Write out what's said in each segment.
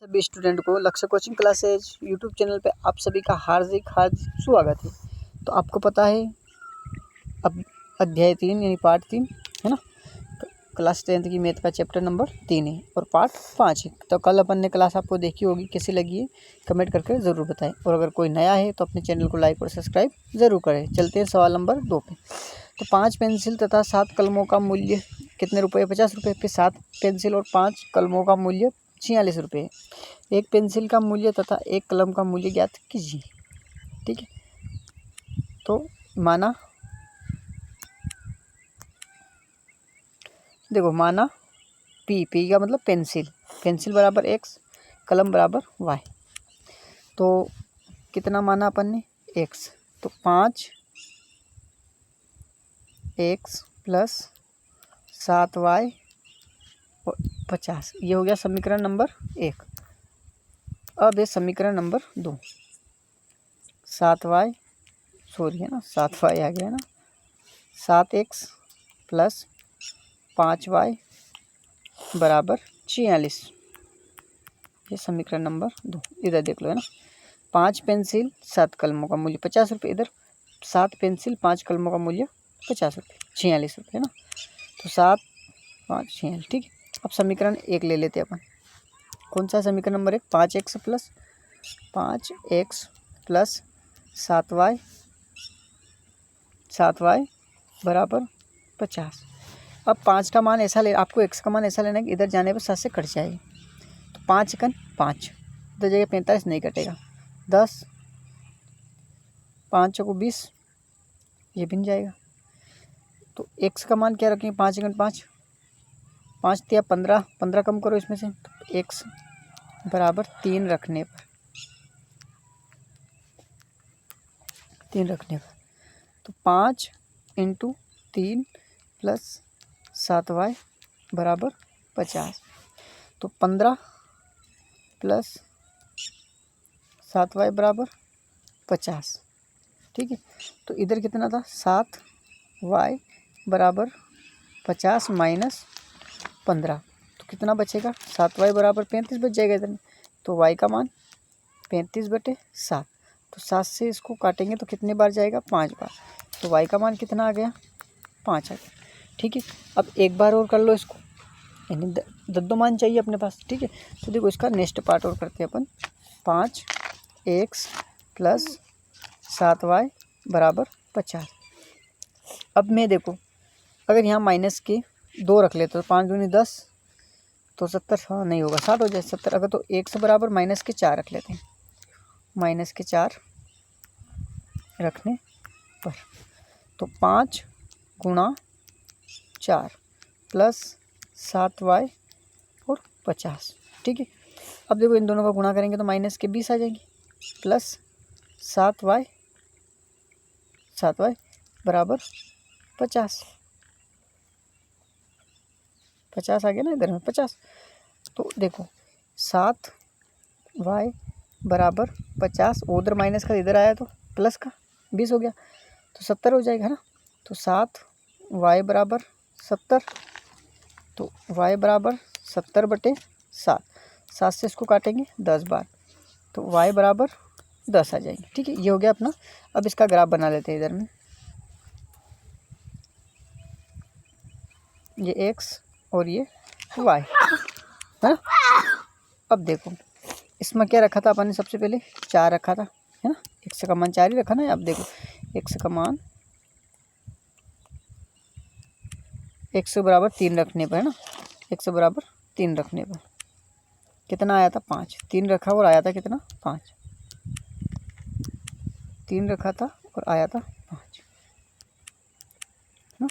सभी स्टूडेंट को लक्ष्य कोचिंग क्लासेज यूट्यूब चैनल पे आप सभी का हार्दिक स्वागत है। तो आपको पता है अब अध्याय 3 यानी पार्ट 3 है ना, क्लास 10th की मैथ का चैप्टर नंबर 3 है और पार्ट 5 है। तो कल अपन ने क्लास आपको देखी होगी, कैसी लगी है कमेंट करके ज़रूर बताएं। और अगर कोई नया है तो अपने चैनल को लाइक और सब्सक्राइब ज़रूर करें। चलते हैं सवाल नंबर 2 पे। तो 5 पेंसिल तथा 7 कलमों का मूल्य कितने रुपये? 50 रुपये। फिर 7 पेंसिल और 5 कलमों का मूल्य 46 रुपये है। एक पेंसिल का मूल्य तथा एक कलम का मूल्य ज्ञात कीजिए। ठीक है, तो माना देखो, माना पी का मतलब पेंसिल बराबर x, कलम बराबर y। तो कितना माना अपन ने? x। तो 5x प्लस 7y और 50, ये हो गया समीकरण नंबर 1। अब है समीकरण नंबर 2। 7y है ना, 7y आ गया ना, 7x प्लस 5y बराबर 46, ये समीकरण नंबर 2। इधर देख लो, है ना, 5 पेंसिल 7 कलमों का मूल्य 50 रुपये। इधर 7 पेंसिल 5 कलमों का मूल्य 50 रुपये, 46 रुपये, है ना। तो 7 5 46, ठीक है। अब समीकरण 1 ले लेते हैं अपन। कौन सा समीकरण नंबर 1? 5x प्लस 7y बराबर 50। अब 5 का मान ऐसा ले, आपको x का मान ऐसा लेना है कि इधर जाने पर 7 से कट जाएगी। तो 5 कन 5, इधर जगह 45 नहीं कटेगा। 10 5 को 20, ये बन जाएगा। तो x का मान क्या रखेंगे? 5 कन 5, 5 या 15, 15 कम करो इसमें से। तो x बराबर 3 रखने पर तो 5 × 3 प्लस 7y बराबर 50। तो 15 प्लस 7y बराबर 50, ठीक है। तो इधर कितना था? 7y बराबर 50 माइनस 15, तो कितना बचेगा? 7y बराबर 35 बच जाएगा इधर में। तो y का मान 35/7। तो 7 से इसको काटेंगे तो कितने बार जाएगा? 5 बार। तो y का मान कितना आ गया? 5 आ गया, ठीक है। अब एक बार और कर लो इसको, यानी दो मान चाहिए अपने पास, ठीक है। तो देखो, इसका नेक्स्ट पार्ट और करते हैं अपन। 5x प्लस 7y बराबर 50। अब मैं देखो, अगर यहाँ माइनस के 2 रख लेते तो 5 दूनी 10, तो 70, हाँ नहीं होगा, 60 हो जाए 70। अगर तो x बराबर माइनस के 4 रख लेते हैं, माइनस के 4 रखने पर तो 5 × 4 प्लस 7y और 50, ठीक है। अब देखो, इन दोनों का गुणा करेंगे तो माइनस के 20 आ जाएंगे, प्लस 7y बराबर 50 आ गया ना इधर में 50। तो देखो, 7y बराबर 50, उधर माइनस का इधर आया तो प्लस का 20 हो गया, तो 70 हो जाएगा, है ना। तो 7y बराबर 70, तो y बराबर 70/7, 7 से इसको काटेंगे 10 बार, तो y बराबर 10 आ जाएंगे, ठीक है। ये हो गया अपना। अब इसका ग्राफ बना लेते हैं इधर में, ये x और ये y, है ना। अब देखो, इसमें क्या रखा था अपन ने? सबसे पहले 4 रखा था, है ना। x का मान 4 ही रखा ना। अब देखो, x का मान x बराबर 3 रखने पर, है ना, x बराबर 3 रखने पर कितना आया था? 5। 3 रखा और आया था कितना? 5। 3 रखा था और आया था 5, है ना।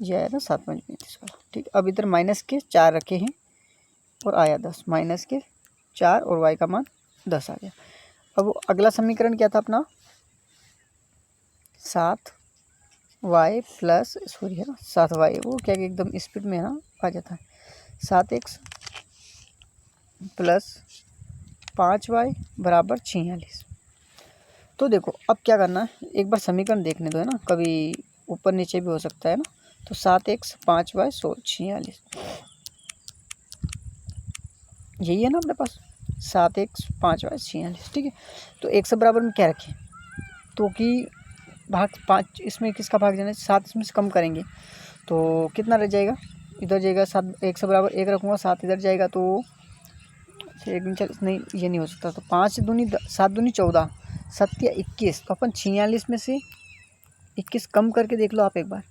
ये आया था 7 × 5 = 35 वाला, ठीक। अब इधर माइनस के 4 रखे हैं और आया 10, माइनस के 4 और y का मान 10 आ गया। अब अगला समीकरण क्या था अपना? 7y प्लस, सॉरी, है ना, 7y, वो क्या कि एकदम स्पीड में है ना आ जाता है। 7x प्लस 5y बराबर 46। तो देखो, अब क्या करना है, एक बार समीकरण देखने दो, है ना, कभी ऊपर नीचे भी हो सकता है ना। तो 7x 5y 46, यही है ना अपने पास। 7x 5y 46, ठीक है। तो 1 से बराबर में क्या रखें, तो कि भाग 5 इसमें किसका भाग जाना है, 7 इसमें से कम करेंगे तो कितना रह जाएगा, इधर जाएगा 7, 1 से बराबर 1 रखूँगा, 7 इधर जाएगा तो 1 नहीं, ये नहीं हो सकता। तो 5 दूनी 7 दूनी 14, 7 या 21, तो अपन 46 में से 21 कम करके देख लो आप एक बार,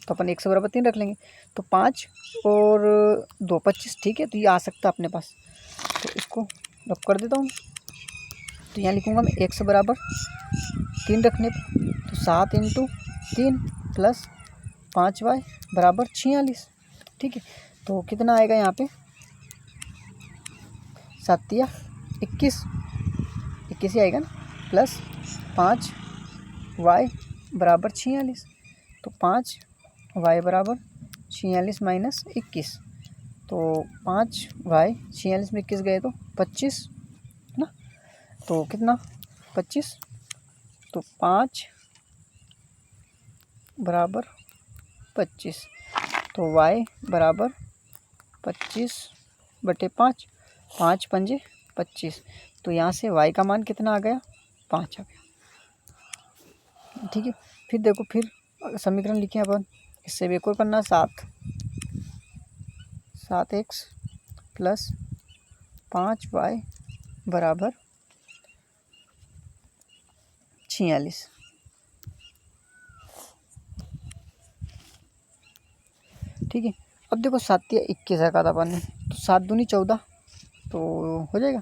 तो अपन 1 से बराबर 3 रख लेंगे। तो 5 और 2 25, ठीक है। तो ये आ सकता है अपने पास, तो इसको रब कर देता हूँ। तो यहाँ लिखूँगा मैं 1 से बराबर 3 रखने पर, तो 7 × 3 प्लस 5y बराबर 46, ठीक है। तो कितना आएगा यहाँ पे, 7 या 21 ही आएगा ना, प्लस 5y बराबर 46, तो 5y बराबर 46 माइनस 21, तो 5y 46 में 21 गए तो 25 ना, तो कितना 25, तो 5 बराबर 25, तो y बराबर 25/5, 5 पंजे 25, तो यहाँ से y का मान कितना आ गया, 5 आ गया, ठीक है। फिर देखो, फिर समीकरण लिखे अपन, इससे भी एक और करना, 7x प्लस 5y बराबर 46, ठीक है। अब देखो 7 या 21 रखा था अपन ने, तो 7 दूनी 14, तो हो जाएगा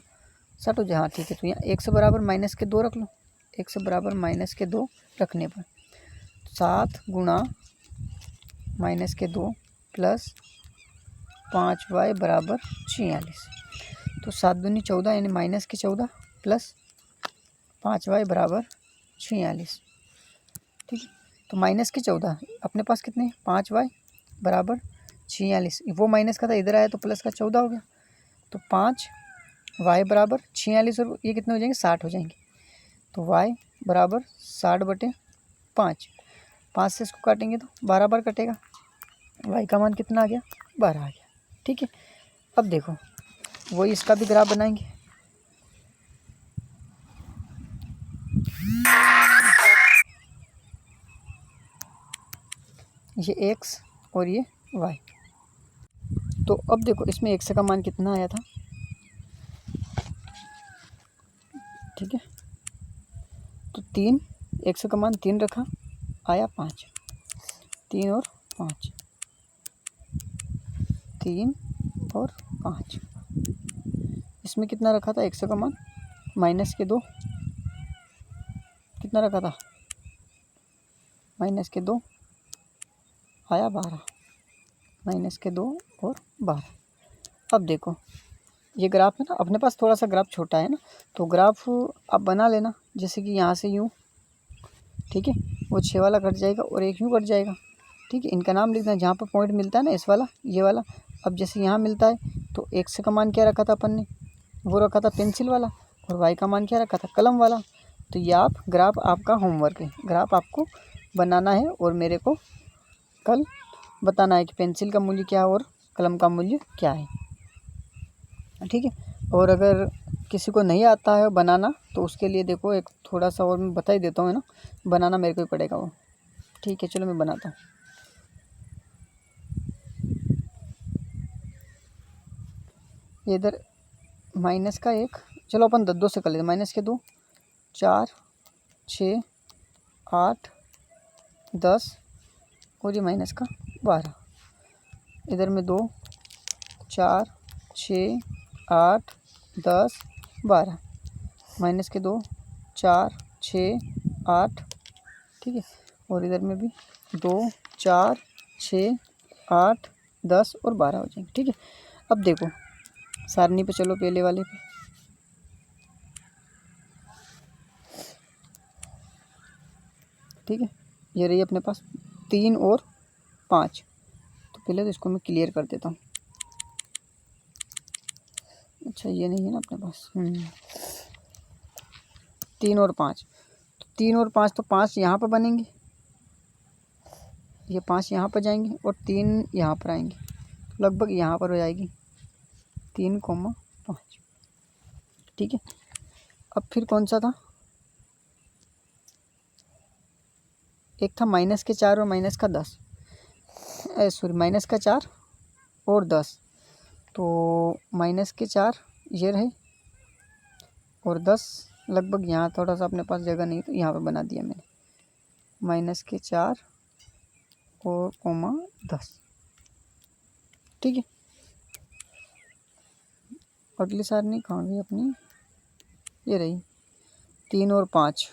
60 हो जाए, हाँ ठीक है। तो यहाँ 1 से बराबर माइनस के 2 रख लो, 1 से बराबर माइनस के 2 रखने पर 7 गुणा माइनस के 2 प्लस 5y बराबर 46, तो 7 दूनी 14 यानी माइनस के 14 प्लस 5y बराबर 46, ठीक है। तो माइनस के 14 अपने पास कितने, 5y बराबर 46, वो माइनस का था इधर आया तो प्लस का 14 हो गया, तो 5y बराबर 46 और ये कितने हो जाएंगे, 60 हो जाएंगे, तो y बराबर 60/5, 5 से इसको काटेंगे तो 12 बार कटेगा, y का मान कितना आ गया, 12 आ गया, ठीक है। अब देखो वही इसका भी ग्राफ बनाएंगे, ये x और ये y। तो अब देखो इसमें x का मान कितना आया था, ठीक है। तो 3, x का मान 3 रखा, आया 5, 3 और 5, 3 और 5, इसमें कितना रखा था x का मान, माइनस के 2, कितना रखा था, माइनस के 2, आया 12, माइनस के 2 और 12। अब देखो ये ग्राफ है ना, अपने पास थोड़ा सा ग्राफ छोटा है ना, तो ग्राफ आप बना लेना, जैसे कि यहाँ से यूँ, ठीक है, वो 6 वाला कट जाएगा और एक यूँ कट जाएगा, ठीक है। इनका नाम लिखना है, जहाँ पर पॉइंट मिलता है ना, इस वाला ये वाला। अब जैसे यहाँ मिलता है तो x का मान क्या रखा था अपन ने, वो रखा था पेंसिल वाला, और y का मान क्या रखा था, कलम वाला। तो ये आप ग्राफ, आपका होमवर्क है, ग्राफ आपको बनाना है और मेरे को कल बताना है कि पेंसिल का मूल्य क्या है और कलम का मूल्य क्या है, ठीक है। और अगर किसी को नहीं आता है बनाना तो उसके लिए देखो एक थोड़ा सा और मैं बता ही देता हूँ, है ना, बनाना मेरे को ही पड़ेगा वो, ठीक है। चलो मैं बनाता हूँ। इधर माइनस का 1, चलो अपन 2 से कर लेते, माइनस के 2, 4 6 8 10 और ये माइनस का 12, इधर में 2 4 6 8 10 12, माइनस के 2 4 6 8, ठीक है। और इधर में भी 2 4 6 8 10 और 12 हो जाएंगे, ठीक है। अब देखो सारणी पे चलो, पहले वाले पे, ठीक है। ये रही अपने पास 3 और 5, तो पहले तो इसको मैं क्लियर कर देता हूँ। अच्छा ये नहीं है ना अपने पास, 3 और 5, तो 3 और 5, तो 5 यहाँ पर बनेंगे, ये 5 यहाँ पर जाएंगे और 3 यहाँ पर आएंगे, लगभग यहाँ पर हो जाएगी 3, 5, ठीक है। अब फिर कौन सा था, एक था माइनस के 4 और माइनस का 10, सॉरी माइनस का 4 और 10, तो माइनस के 4 ये रहे और 10 लगभग यहाँ थोड़ा सा अपने पास जगह नहीं तो यहाँ पे बना दिया मैंने, माइनस के 4 और कोमा 10, ठीक है। अगली सारनी कहाँ गई अपनी, ये रही 3 और 5,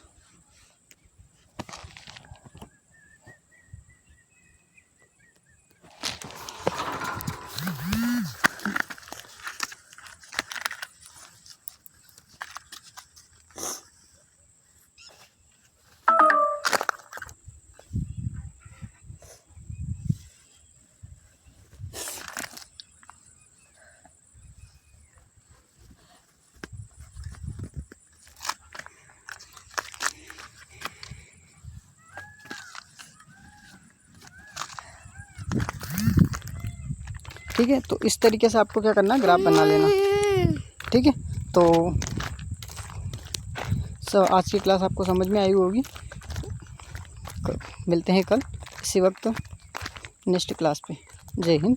ठीक है। तो इस तरीके से आपको क्या करना है, ग्राफ बना लेना, ठीक है। तो सब आज की क्लास आपको समझ में आई होगी। मिलते हैं कल इसी वक्त नेक्स्ट क्लास पे। जय हिंद।